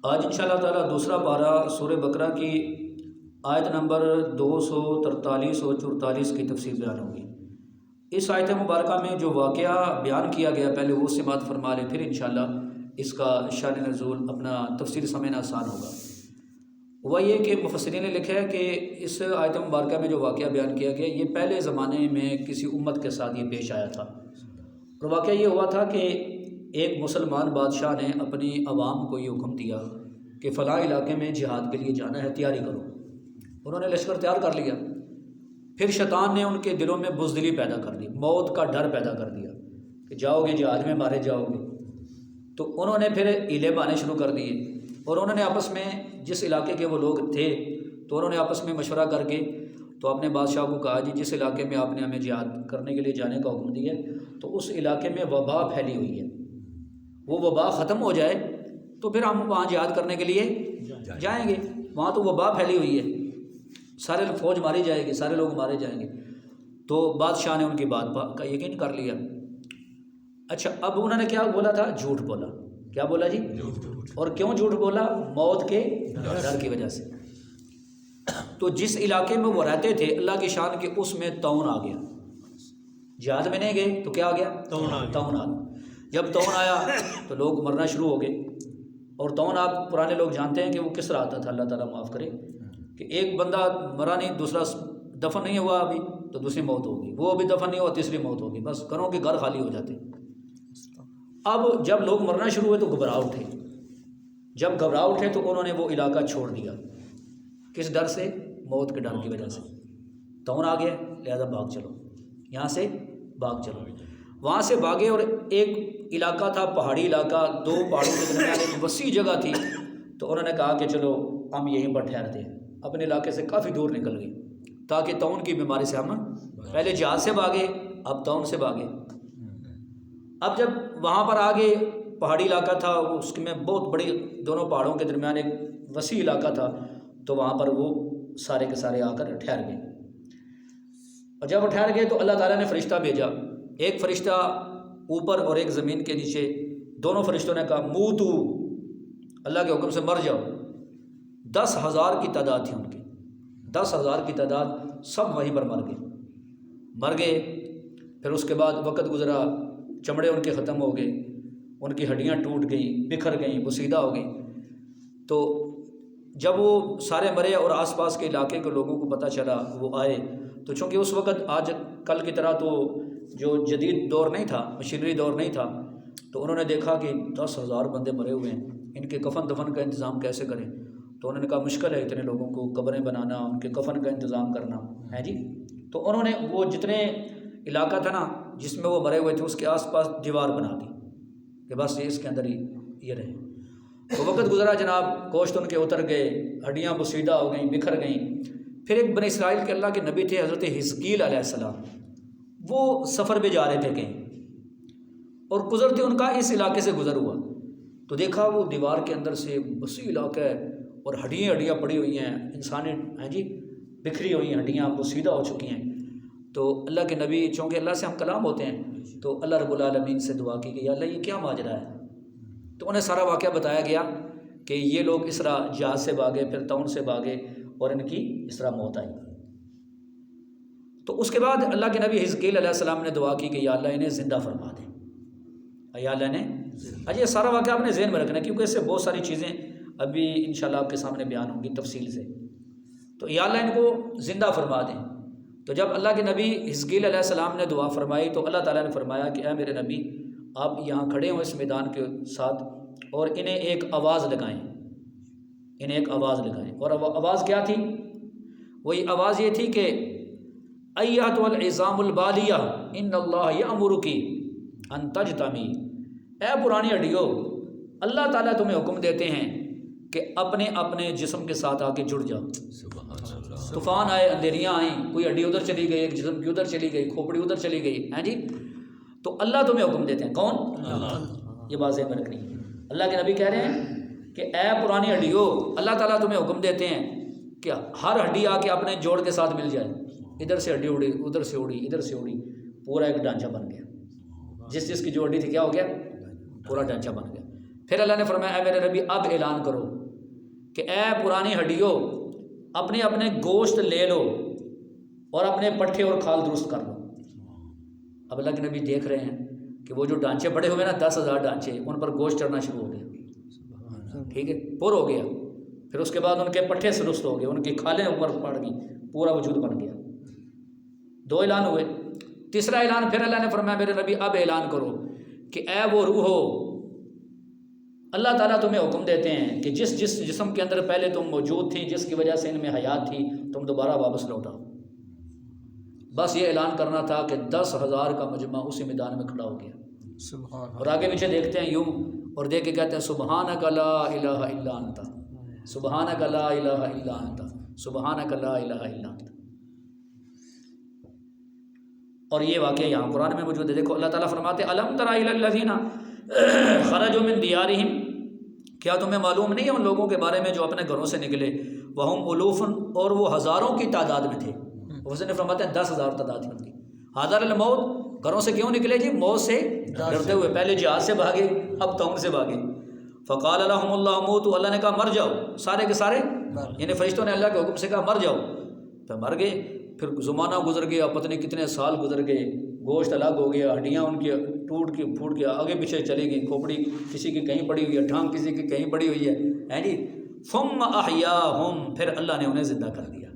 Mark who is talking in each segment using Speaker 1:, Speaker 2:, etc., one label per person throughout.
Speaker 1: آج انشاءاللہ تعالیٰ دوسرا پارہ سورہ بقرہ کی آیت نمبر 243 اور 44 کی تفسیر بیان ہوگی۔ اس آیت مبارکہ میں جو واقعہ بیان کیا گیا پہلے وہ سماعت فرما لیں، پھر انشاءاللہ اس کا شان نزول اپنا تفسیر سمجھنا آسان ہوگا۔ وہ یہ کہ مفسرین نے لکھا ہے کہ اس آیت مبارکہ میں جو واقعہ بیان کیا گیا یہ پہلے زمانے میں کسی امت کے ساتھ یہ پیش آیا تھا، اور واقعہ یہ ہوا تھا کہ ایک مسلمان بادشاہ نے اپنی عوام کو یہ حکم دیا کہ فلاں علاقے میں جہاد کے لیے جانا ہے، تیاری کرو۔ انہوں نے لشکر تیار کر لیا، پھر شیطان نے ان کے دلوں میں بزدلی پیدا کر دی، موت کا ڈر پیدا کر دیا کہ جاؤ گے جہاد میں مارے جاؤ گے۔ تو انہوں نے پھر ہیلے بانے شروع کر دیے، اور انہوں نے آپس میں جس علاقے کے وہ لوگ تھے تو انہوں نے آپس میں مشورہ کر کے تو اپنے بادشاہ کو کہا جی جس علاقے میں آپ نے ہمیں جہاد کرنے کے لیے جانے کا حکم دیا ہے تو اس علاقے میں وبا پھیلی ہوئی ہے، وہ وبا ختم ہو جائے تو پھر ہم وہاں جہاد کرنے کے لیے جائیں گے۔ وہاں تو وبا پھیلی ہوئی ہے، سارے فوج ماری جائے گی، سارے لوگ مارے جائیں گے۔ تو بادشاہ نے ان کی بات کا یقین کر لیا۔ اچھا، اب انہوں نے کیا بولا تھا؟ جھوٹ بولا۔ کیا بولا جی؟ اور کیوں جھوٹ بولا؟ موت کے ڈر کی وجہ سے۔ تو جس علاقے میں وہ رہتے تھے اللہ کی شان کے اس میں طاعون آ گیا، جہاد میں نہیں گئے تو کیا آ گیا؟ طاعون آ گیا۔ جب طاعون آیا تو لوگ مرنا شروع ہو گئے، اور طاعون آپ پرانے لوگ جانتے ہیں کہ وہ کس طرح آتا تھا، اللہ تعالیٰ معاف کرے، کہ ایک بندہ مرا نہیں، دوسرا دفن نہیں ہوا ابھی تو دوسری موت ہوگی، وہ ابھی دفن نہیں ہوا تیسری موت ہوگی، بس گھروں کے گھر خالی ہو جاتے۔ اب جب لوگ مرنا شروع ہوئے تو گھبرا اٹھے، جب گھبرا اٹھے تو انہوں نے وہ علاقہ چھوڑ دیا۔ کس ڈر سے؟ موت کے ڈر کی وجہ سے۔ طاعون آ گیا، لہذا بھاگ چلو، یہاں سے بھاگ چلو۔ وہاں سے بھاگے، اور ایک علاقہ تھا پہاڑی علاقہ، دو پہاڑوں کے درمیان ایک وسیع جگہ تھی، تو انہوں نے کہا کہ چلو ہم یہیں پر ٹھہرتے ہیں، اپنے علاقے سے کافی دور نکل گئے تاکہ طاعون کی بیماری سے ہم پہلے جہاد سے بھاگے، اب طاعون سے بھاگے۔ اب جب وہاں پر آگے پہاڑی علاقہ تھا، اس میں بہت بڑی دونوں پہاڑوں کے درمیان ایک وسیع علاقہ تھا، تو وہاں پر وہ سارے کے سارے آ کر ٹھہر گئے۔ اور جب وہ ٹھہر گئے تو اللہ تعالیٰ نے فرشتہ بھیجا، ایک فرشتہ اوپر اور ایک زمین کے نیچے، دونوں فرشتوں نے کہا موتو، اللہ کے حکم سے مر جاؤ۔ 10,000 کی تعداد تھی ان کی، 10,000 کی تعداد، سب وہیں پر مر گئے۔ پھر اس کے بعد وقت گزرا، چمڑے ان کے ختم ہو گئے، ان کی ہڈیاں ٹوٹ گئیں، بکھر گئیں، بوسیدہ ہو گئیں۔ تو جب وہ سارے مرے اور آس پاس کے علاقے کے لوگوں کو پتہ چلا، وہ آئے، تو چونکہ اس وقت آج کل کی طرح تو جو جدید دور نہیں تھا، مشینری دور نہیں تھا، تو انہوں نے دیکھا کہ 10,000 بندے مرے ہوئے ہیں، ان کے کفن دفن کا انتظام کیسے کریں؟ تو انہوں نے کہا مشکل ہے اتنے لوگوں کو قبریں بنانا، ان کے کفن کا انتظام کرنا ہے جی۔ تو انہوں نے وہ جتنے علاقہ تھا نا جس میں وہ مرے ہوئے تھے اس کے آس پاس دیوار بنا دی کہ بس اس کے اندر ہی یہ رہے۔ تو وقت گزرا جناب، گوشت ان کے اتر گئے، ہڈیاں بسیدہ ہو گئیں، بکھر گئیں۔ پھر ایک بنی اسرائیل کے اللہ کے نبی تھے حضرت حزقیل علیہ السلام، وہ سفر پہ جا رہے تھے کہیں، اور گزرتے ان کا اس علاقے سے گزر ہوا، تو دیکھا وہ دیوار کے اندر سے وسیع علاقہ ہے اور ہڈیاں پڑی ہوئی ہیں، انسانی ہیں جی، بکھری ہوئی ہیں ہڈیاں، بسیدہ ہو چکی ہیں۔ تو اللہ کے نبی، چونکہ اللہ سے ہم کلام ہوتے ہیں، تو اللہ رب العالمین سے دعا کی کہ یا اللہ یہ کیا ماجرا ہے؟ تو انہیں سارا واقعہ بتایا گیا کہ یہ لوگ اس طرح جہاز سے بھاگے، پھر طاعون سے بھاگے، اور ان کی اس طرح موت آئی۔ تو اس کے بعد اللہ کے نبی حزقیل علیہ السلام نے دعا کی کہ یا اللہ انہیں زندہ فرما دیں، یا اللہ نے یہ سارا واقعہ اپنے ذہن میں رکھنا ہے، کیونکہ اس سے بہت ساری چیزیں ابھی انشاءاللہ آپ کے سامنے بیان ہوں گی تفصیل سے۔ تو یا اللہ ان کو زندہ فرما دیں۔ تو جب اللہ کے نبی حزقیل علیہ السلام نے دعا فرمائی تو اللہ تعالیٰ نے فرمایا کہ اے میرے نبی، آپ یہاں کھڑے ہوں اس میدان کے ساتھ، اور انہیں ایک آواز لگائیں، انہیں ایک آواز لگائیں۔ اور آواز کیا تھی؟ وہی آواز یہ تھی کہ ایھۃ العظام البالیہ ان اللہ یأمرک ان تجتمعی، اے پرانی ہڈیو، اللہ تعالیٰ تمہیں حکم دیتے ہیں کہ اپنے اپنے جسم کے ساتھ آ کے جڑ جاؤ۔ طوفان آئے، اندھیریاں آئیں، کوئی ہڈی ادھر چلی گئی، ایک جسم کی ادھر چلی گئی، کھوپڑی ادھر چلی گئی، ہیں جی، تو اللہ تمہیں حکم دیتے ہیں۔ کون؟ اللہ۔ یہ بات ذہن میں رکھنی ہے۔ اللہ کے نبی کہہ رہے ہیں کہ اے پرانی ہڈیو، اللہ تعالیٰ تمہیں حکم دیتے ہیں کہ ہر ہڈی آ کے اپنے جوڑ کے ساتھ مل جائے، ادھر سے ہڈی اڑی، ادھر سے اڑی، ادھر سے اڑی، پورا ایک ڈھانچہ بن گیا۔ جس کی جو ہڈی تھی کیا ہو گیا؟ پورا ڈھانچہ بن گیا۔ پھر اللہ نے فرمایا اے میرے نبی اب اعلان کرو کہ اے پرانی ہڈیوں اپنے اپنے گوشت لے لو اور اپنے پٹھے اور کھال درست کر لو۔ اب اللہ کے نبی دیکھ رہے ہیں کہ وہ جو ڈھانچے بڑے ہوئے نا 10,000 ڈھانچے، ان پر گوشت چڑھنا شروع ہو گیا، ٹھیک ہے، پر ہو گیا۔ پھر اس کے بعد ان کے پٹھے درست ہو گئے، ان کی کھالیں اوپر پڑ گئیں، پورا وجود بن گیا۔ 2 اعلان ہوئے۔ تیسرا اعلان پھر اللہ نے فرمایا میرے نبی اب اعلان کرو کہ اے وہ روحو، اللہ تعالیٰ تمہیں حکم دیتے ہیں کہ جس جسم کے اندر پہلے تم موجود تھی، جس کی وجہ سے ان میں حیات تھی، تم دوبارہ واپس لوٹاؤ۔ بس یہ اعلان کرنا تھا کہ 10,000 کا مجمع اسی میدان میں کھڑا ہو گیا۔
Speaker 2: سبحان
Speaker 1: اور آگے پیچھے دیکھتے ہیں یوں اور دیکھ کے کہتے ہیں سبحانک لا الہ الا انت، سبحانک لا الہ الا انت، سبحانک لا الہ الا انت۔ اور یہ واقعہ یہاں قرآن میں موجود ہے۔ دیکھو اللہ تعالیٰ فرماتے ہیں الم تر الی الذین خرجوا من دیارہم، کیا تمہیں معلوم نہیں ہے ان لوگوں کے بارے میں جو اپنے گھروں سے نکلے، وہم الوف، اور وہ ہزاروں کی تعداد میں تھے۔ حسین فرماتے ہیں 10,000 تعداد میں تھی۔ حاضر الموت، گھروں سے کیوں نکلے جی؟ موت سے ڈرتے ہوئے، پہلے جہاد سے بھاگے، اب طاعون سے بھاگے۔ فقال لهم اللہ موتوا، اللہ نے کہا مر جاؤ، سارے کے سارے، یعنی فرشتوں نے اللہ کے حکم سے کہا مر جاؤ، تو مر گئے۔ پھر زمانہ گزر گیا، پتہ نہیں کتنے سال گزر گئے، گوشت الگ ہو گیا، ہڈیاں ان کی ٹوٹ کے پھوٹ گیا، آگے پیچھے چلی گئی، کھوپڑی کسی کی کہیں پڑی ہوئی ہے، ٹھانگ کسی کی کہیں پڑی ہوئی ہے جی۔ ثم احیاہم، پھر اللہ نے انہیں زندہ کر دیا،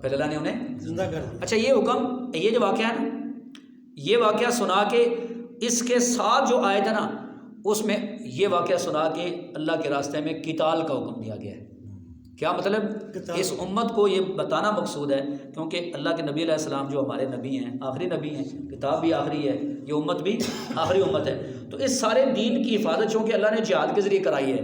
Speaker 1: پھر اللہ نے انہیں
Speaker 2: زندہ کر دیا۔
Speaker 1: اچھا یہ حکم، یہ جو واقعہ ہے نا، یہ واقعہ سنا کے اس کے ساتھ جو آیت ہے نا، اس میں یہ واقعہ سنا کے اللہ کے راستے میں قتال کا حکم دیا گیا ہے۔ کیا مطلب؟ اس امت کو یہ بتانا مقصود ہے، کیونکہ اللہ کے نبی علیہ السلام جو ہمارے نبی ہیں، آخری نبی ہیں، کتاب بھی آخری ہے، یہ امت بھی آخری امت ہے، تو اس سارے دین کی حفاظت چونکہ اللہ نے جہاد کے ذریعے کرائی ہے،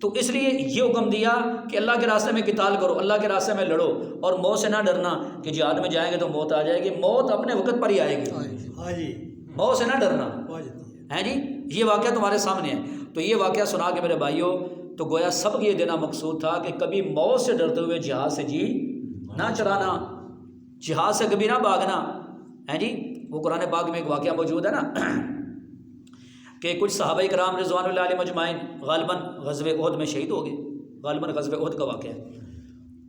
Speaker 1: تو اس لیے یہ حکم دیا کہ اللہ کے راستے میں قتال کرو، اللہ کے راستے میں لڑو، اور موت سے نہ ڈرنا کہ جہاد میں جائیں گے تو موت آ جائے گی، موت اپنے وقت پر ہی آئے گی،
Speaker 2: ہاں جی،
Speaker 1: موت سے نہ ڈرنا ہے جی۔ یہ واقعہ تمہارے سامنے ہے، تو یہ واقعہ سنا کے میرے بھائیوں، تو گویا سبق یہ دینا مقصود تھا کہ کبھی موت سے ڈرتے ہوئے جہاد سے جی نہ چرانا، جہاد سے کبھی نہ بھاگنا ہے جی۔ وہ قرآن پاک میں ایک واقعہ موجود ہے نا کہ کچھ صحابہ کرام رضوان اللہ علیہم اجمعین غالباً غزوہ احد میں شہید ہو گئے، غالباً غزوہ احد کا واقعہ ہے۔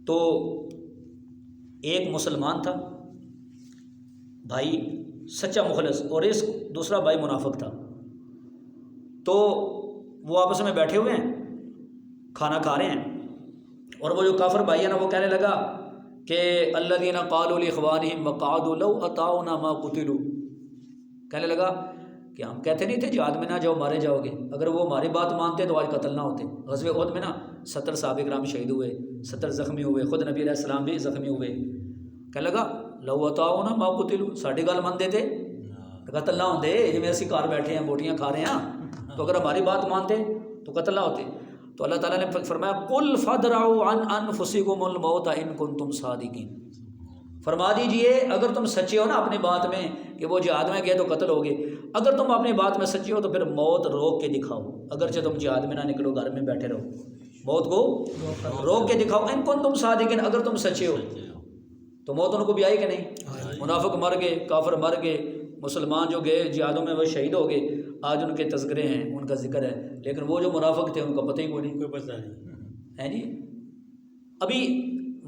Speaker 1: تو ایک مسلمان تھا بھائی سچا مخلص، اور اس دوسرا بھائی منافق تھا، تو وہ آپس میں بیٹھے ہوئے ہیں، کھانا کھا رہے ہیں، اور وہ جو کافر بھائی ہے نا وہ کہنے لگا کہ الذین قالوا لاخوانہم وقعدوا لو اطاعونا ما قتلوا، کہنے لگا کہ ہم کہتے نہیں تھے جہاد میں نہ جاؤ مارے جاؤ گے، اگر وہ ہماری بات مانتے تو آج قتل نہ ہوتے۔ غزوہ احد میں نا 70 صحابہ کرام شہید ہوئے، 70 زخمی ہوئے، خود نبی علیہ السلام بھی زخمی ہوئے۔ کہنے لگا لو اطاعونا ما قتلوا، ساڈی گل من دیتے قتل نہ ہوتے، جی اسی گھر بیٹھے ہیں بوٹیاں کھا رہے ہیں، تو اگر ہماری بات مانتے تو قتل نہ ہوتے۔ تو اللہ تعالیٰ نے فرمایا قل فادرؤوا عن انفسکم الموت ان کنتم صادقین، فرما دیجئے اگر تم سچے ہو نا اپنی بات میں کہ وہ جہاد میں گئے تو قتل ہو گئے، اگر تم اپنی بات میں سچے ہو تو پھر موت روک کے دکھاؤ، اگرچہ تم جہاد میں نہ نکلو، گھر میں بیٹھے رہو، موت کو روک کے دکھاؤ، ان کنتم صادقین، اگر تم سچے ہو۔ تو موت ان کو بھی آئی کہ نہیں؟ منافق مر گئے، کافر مر گئے، مسلمان جو گئے جہادوں میں وہ شہید ہو گئے، آج ان کے تذکرے ہیں، ان کا ذکر ہے، لیکن وہ جو منافق تھے ان کا پتہ ہی کوئی نہیں،
Speaker 2: کوئی پتہ نہیں
Speaker 1: ہے جی۔ ابھی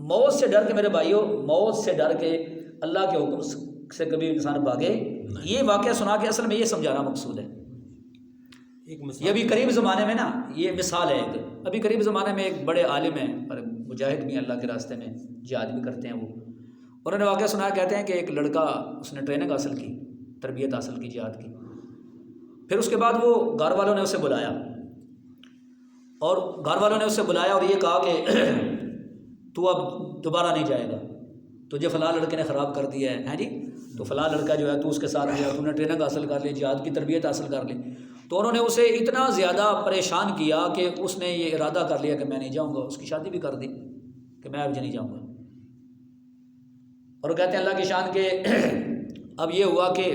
Speaker 1: موت سے ڈر کے میرے بھائیوں، موت سے ڈر کے اللہ کے حکم سے کبھی انسان بھاگے، یہ واقعہ سنا کے اصل میں یہ سمجھانا مقصود ہے۔ یہ ابھی قریب زمانے میں نا یہ مثال ہے ایک، ابھی قریب زمانے میں ایک بڑے عالم ہیں اور مجاہد بھی اللہ کے راستے میں جہاد بھی کرتے ہیں، وہ انہوں نے واقعہ سنایا، کہتے ہیں کہ ایک لڑکا اس نے ٹریننگ حاصل کی، تربیت حاصل کی جہاد کی، پھر اس کے بعد وہ گھر والوں نے اسے بلایا، اور گھر والوں نے اسے بلایا اور یہ کہا کہ تو اب دوبارہ نہیں جائے گا، تجھے فلاں لڑکے نے خراب کر دیا ہے جی، تو فلاں لڑکا جو ہے تو اس کے ساتھ گیا، تو نے ٹریننگ حاصل کر لی، جہاد کی تربیت حاصل کر لی۔ تو انہوں نے اسے اتنا زیادہ پریشان کیا کہ اس نے یہ ارادہ کر لیا کہ میں نہیں جاؤں گا، اس کی شادی بھی کر دی کہ میں اب نہیں جاؤں گا۔ اور کہتے ہیں اللہ کی شان کہ اب یہ ہوا کہ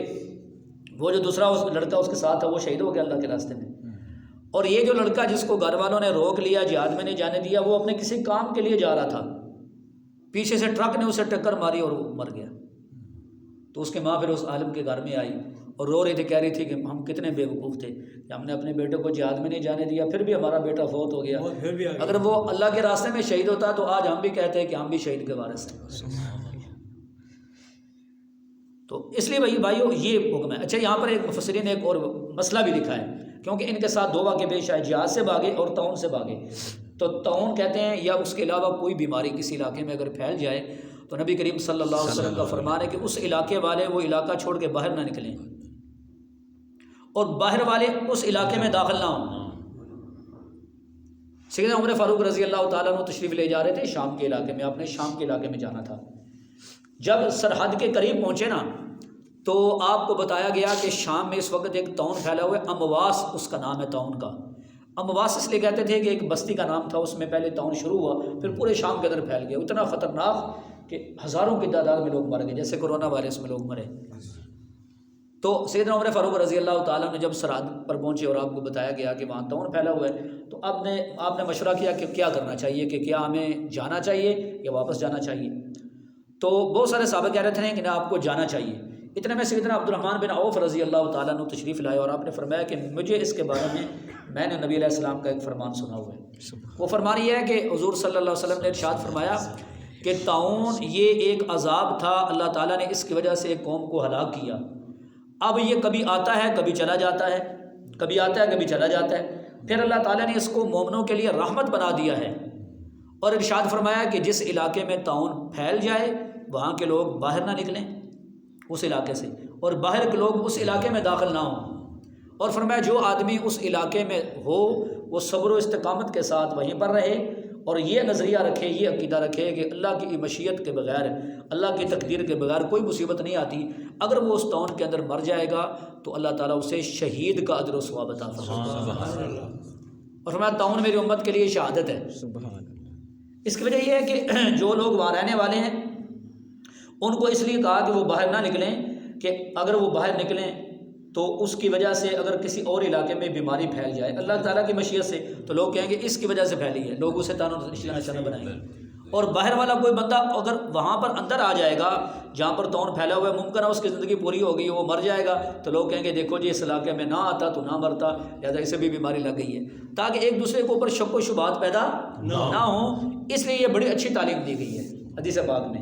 Speaker 1: وہ جو دوسرا لڑکا اس کے ساتھ تھا وہ شہید ہو گیا اللہ کے راستے میں، اور یہ جو لڑکا جس کو گھر والوں نے روک لیا، جہاد میں نہیں جانے دیا، وہ اپنے کسی کام کے لیے جا رہا تھا، پیچھے سے ٹرک نے اسے ٹکر ماری اور وہ مر گیا۔ تو اس کی ماں پھر اس عالم کے گھر میں آئی اور رو رہی تھی، کہہ رہی تھی کہ ہم کتنے بے وقوف تھے کہ ہم نے اپنے بیٹے کو جہاد میں نہیں جانے دیا، پھر بھی ہمارا بیٹا فوت ہو گیا. اگر وہ اللہ کے راستے میں شہید ہوتا تو آج ہم بھی کہتے ہیں کہ ہم بھی شہید کے وارث ہیں. تو اس لیے بھائیو یہ حکم ہے. اچھا یہاں پر ایک مفسرین نے ایک اور مسئلہ بھی لکھا ہے، کیونکہ ان کے ساتھ دو واقعے پیش آئے، جہاد سے بھاگے اور طاعون سے بھاگے. تو طاعون کہتے ہیں یا اس کے علاوہ کوئی بیماری کسی علاقے میں اگر پھیل جائے تو نبی کریم صلی اللہ علیہ وسلم کا فرمان ہے کہ اس علاقے والے وہ علاقہ چھوڑ کے باہر نہ نکلیں اور باہر والے اس علاقے میں داخل نہ ہوں. سیدنا عمر فاروق رضی اللہ تعالیٰ عنہ تشریف لے جا رہے تھے شام کے علاقے میں، آپ نے شام کے علاقے میں جانا تھا. جب سرحد کے قریب پہنچے نا تو آپ کو بتایا گیا کہ شام میں اس وقت ایک طاعون پھیلا ہوا ہے، امواس اس کا نام ہے طاعون کا. امواس اس لیے کہتے تھے کہ ایک بستی کا نام تھا، اس میں پہلے طاعون شروع ہوا پھر پورے شام کے اندر پھیل گیا، اتنا خطرناک کہ ہزاروں کی تعداد میں لوگ مر گئے، جیسے کرونا وائرس میں لوگ مرے. تو سیدنا عمر فاروق رضی اللہ تعالیٰ نے جب سرحد پر پہنچے اور آپ کو بتایا گیا کہ وہاں طاعون پھیلا ہوا ہے تو آپ نے مشورہ کیا کہ کیا کرنا چاہیے، کہ کیا ہمیں جانا چاہیے یا واپس جانا چاہیے. تو بہت سارے صحابہ کہہ رہے تھے کہ آپ کو جانا چاہیے. اتنے میں سیدنا عبد الرحمن بن عوف رضی اللہ تعالیٰ عنہ تشریف لائے اور آپ نے فرمایا کہ مجھے اس کے بارے میں نے نبی علیہ السلام کا ایک فرمان سنا ہوا ہے. وہ فرمان یہ ہے کہ حضور صلی اللہ علیہ وسلم نے ارشاد فرمایا کہ طاعون یہ ایک عذاب تھا، اللہ تعالیٰ نے اس کی وجہ سے ایک قوم کو ہلاک کیا. اب یہ کبھی آتا ہے کبھی چلا جاتا ہے، کبھی آتا ہے کبھی چلا جاتا ہے، پھر اللہ تعالیٰ نے اس کو مومنوں کے لیے رحمت بنا دیا ہے. اور ارشاد فرمایا کہ جس علاقے میں طاعون پھیل جائے وہاں کے لوگ باہر نہ نکلیں اس علاقے سے، اور باہر کے لوگ اس علاقے میں داخل نہ ہوں. اور فرمایا جو آدمی اس علاقے میں ہو وہ صبر و استقامت کے ساتھ وہیں پر رہے اور یہ نظریہ رکھے، یہ عقیدہ رکھے کہ اللہ کی مشیت کے بغیر، اللہ کی تقدیر کے بغیر کوئی مصیبت نہیں آتی. اگر وہ اس طاعون کے اندر مر جائے گا تو اللہ تعالیٰ اسے شہید کا اجر و ثواب عطا فرمائے. اور فرمایا طاعون میری امت کے لیے شہادت ہے. اس کی وجہ یہ ہے کہ جو لوگ وہاں رہنے والے ہیں ان کو اس لیے کہا کہ وہ باہر نہ نکلیں، کہ اگر وہ باہر نکلیں تو اس کی وجہ سے اگر کسی اور علاقے میں بیماری پھیل جائے اللہ تعالیٰ کی مشیت سے تو لوگ کہیں گے اس کی وجہ سے پھیلی ہے، لوگ اسے نشانہ بنائیں گے. اور باہر والا کوئی بندہ اگر وہاں پر اندر آ جائے گا جہاں پر طاعون پھیلا ہوا ہے، ممکن ہے اس کی زندگی پوری ہو گئی، وہ مر جائے گا تو لوگ کہیں گے دیکھو جی اس علاقے میں نہ آتا تو نہ مرتا، لہٰذا اسے بھی بیماری لگ گئی ہے، تاکہ ایک دوسرے کے اوپر شک و شبہات پیدا نہ ہوں. اس لیے یہ بڑی اچھی تعلیم دی گئی ہے حدیث پاک میں.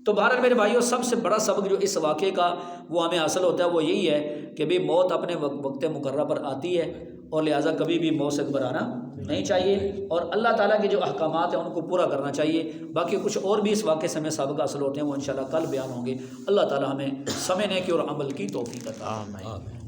Speaker 1: تو بہرحال میرے بھائیوں سب سے بڑا سبق جو اس واقعے کا وہ ہمیں حاصل ہوتا ہے وہ یہی ہے کہ بھی موت اپنے وقت مقررہ پر آتی ہے اور لہٰذا کبھی بھی موت سے گھبرانا نہیں چاہیے اور اللہ تعالیٰ کے جو احکامات ہیں ان کو پورا کرنا چاہیے. باقی کچھ اور بھی اس واقعے سے ہمیں سبق حاصل ہوتے ہیں وہ انشاءاللہ کل بیان ہوں گے. اللہ تعالیٰ ہمیں سمجھنے کی اور عمل کی توفیق عطا فرمائے.